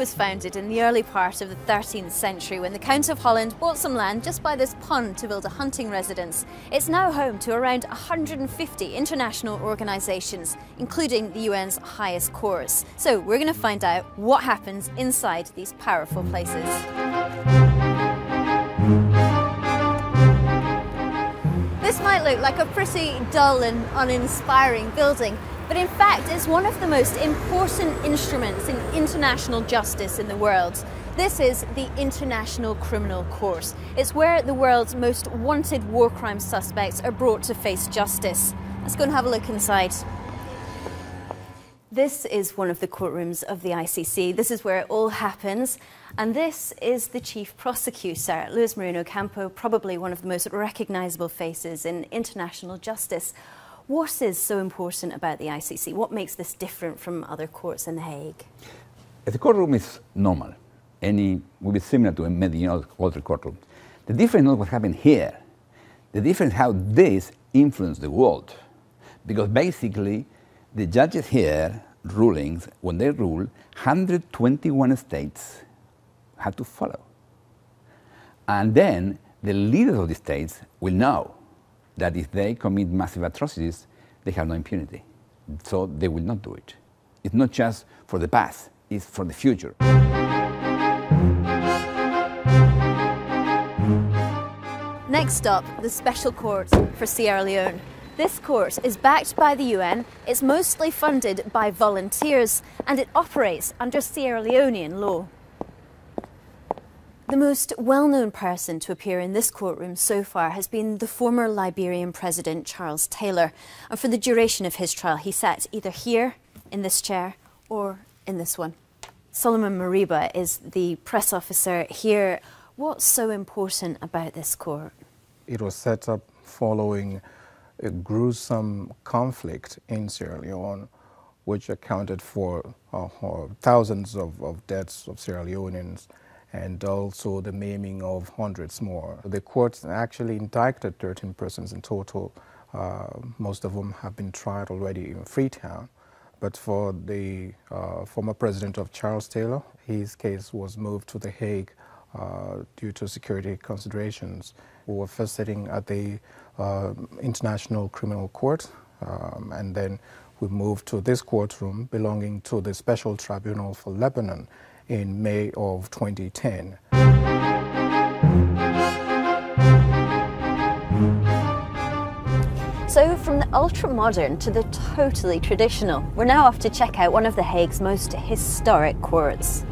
was founded in the early part of the 13th century when the Count of Holland bought some land just by this pond to build a hunting residence. It's now home to around 150 international organisations, including the UN's highest courts. So we're going to find out what happens inside these powerful places. This might look like a pretty dull and uninspiring building, but in fact it's one of the most important instruments in international justice in the world. This is the International Criminal Court. It's where the world's most wanted war crime suspects are brought to face justice. Let's go and have a look inside. This is one of the courtrooms of the ICC. This is where it all happens. And this is the chief prosecutor, Luis Moreno Ocampo, probably one of the most recognisable faces in international justice. What is so important about the ICC? What makes this different from other courts in The Hague? The courtroom is normal. Will be similar to many other courtrooms. The difference is not what happened here. The difference is how this influenced the world. Because basically, the judges here, rulings, when they rule, 121 states had to follow. And then the leaders of the states will know that if they commit massive atrocities, they have no impunity. So they will not do it. It's not just for the past, it's for the future. Next up, the Special Court for Sierra Leone. This court is backed by the UN, it's mostly funded by volunteers, and it operates under Sierra Leonean law. The most well-known person to appear in this courtroom so far has been the former Liberian President Charles Taylor, and for the duration of his trial he sat either here, in this chair, or in this one. Solomon Mariba is the press officer here. What's so important about this court? It was set up following a gruesome conflict in Sierra Leone, which accounted for thousands of deaths of Sierra Leoneans and also the maiming of hundreds more. The court actually indicted 13 persons in total. Most of them have been tried already in Freetown. But for the former president of Charles Taylor, his case was moved to The Hague due to security considerations. We were first sitting at the International Criminal Court, and then we moved to this courtroom belonging to the Special Tribunal for Lebanon in May of 2010. So from the ultra-modern to the totally traditional, we're now off to check out one of The Hague's most historic courts.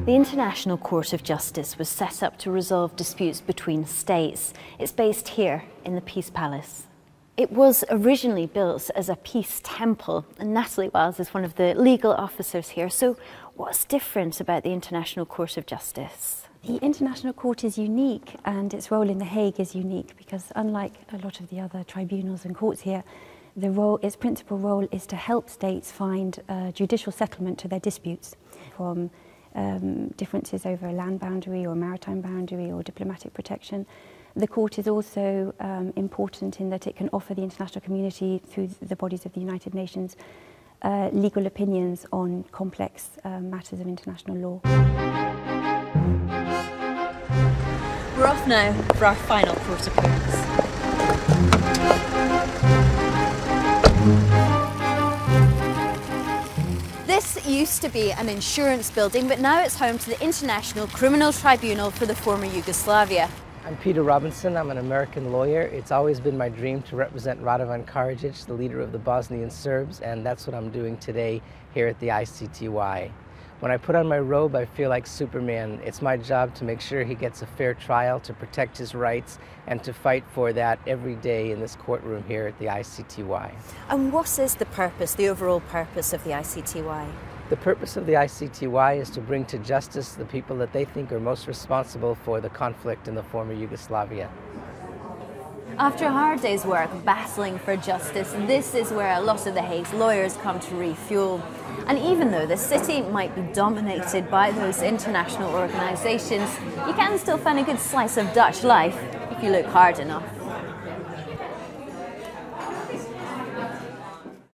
The International Court of Justice was set up to resolve disputes between states. It's based here in the Peace Palace. It was originally built as a peace temple, and Natalie Wiles is one of the legal officers here. So what's different about the International Court of Justice? The International Court is unique, and its role in The Hague is unique because unlike a lot of the other tribunals and courts here, its principal role is to help states find judicial settlement to their disputes, from differences over a land boundary or maritime boundary or diplomatic protection. The court is also important in that it can offer the international community, through the bodies of the United Nations, legal opinions on complex matters of international law. We're off now for our final court appearance. This used to be an insurance building, but now it's home to the International Criminal Tribunal for the former Yugoslavia. I'm Peter Robinson. I'm an American lawyer. It's always been my dream to represent Radovan Karadzic, the leader of the Bosnian Serbs, and that's what I'm doing today here at the ICTY. When I put on my robe, I feel like Superman. It's my job to make sure he gets a fair trial, to protect his rights, and to fight for that every day in this courtroom here at the ICTY. And what is the purpose, the overall purpose of the ICTY? The purpose of the ICTY is to bring to justice the people that they think are most responsible for the conflict in the former Yugoslavia. After a hard day's work battling for justice, this is where a lot of The Hague's lawyers come to refuel. And even though the city might be dominated by those international organisations, you can still find a good slice of Dutch life if you look hard enough.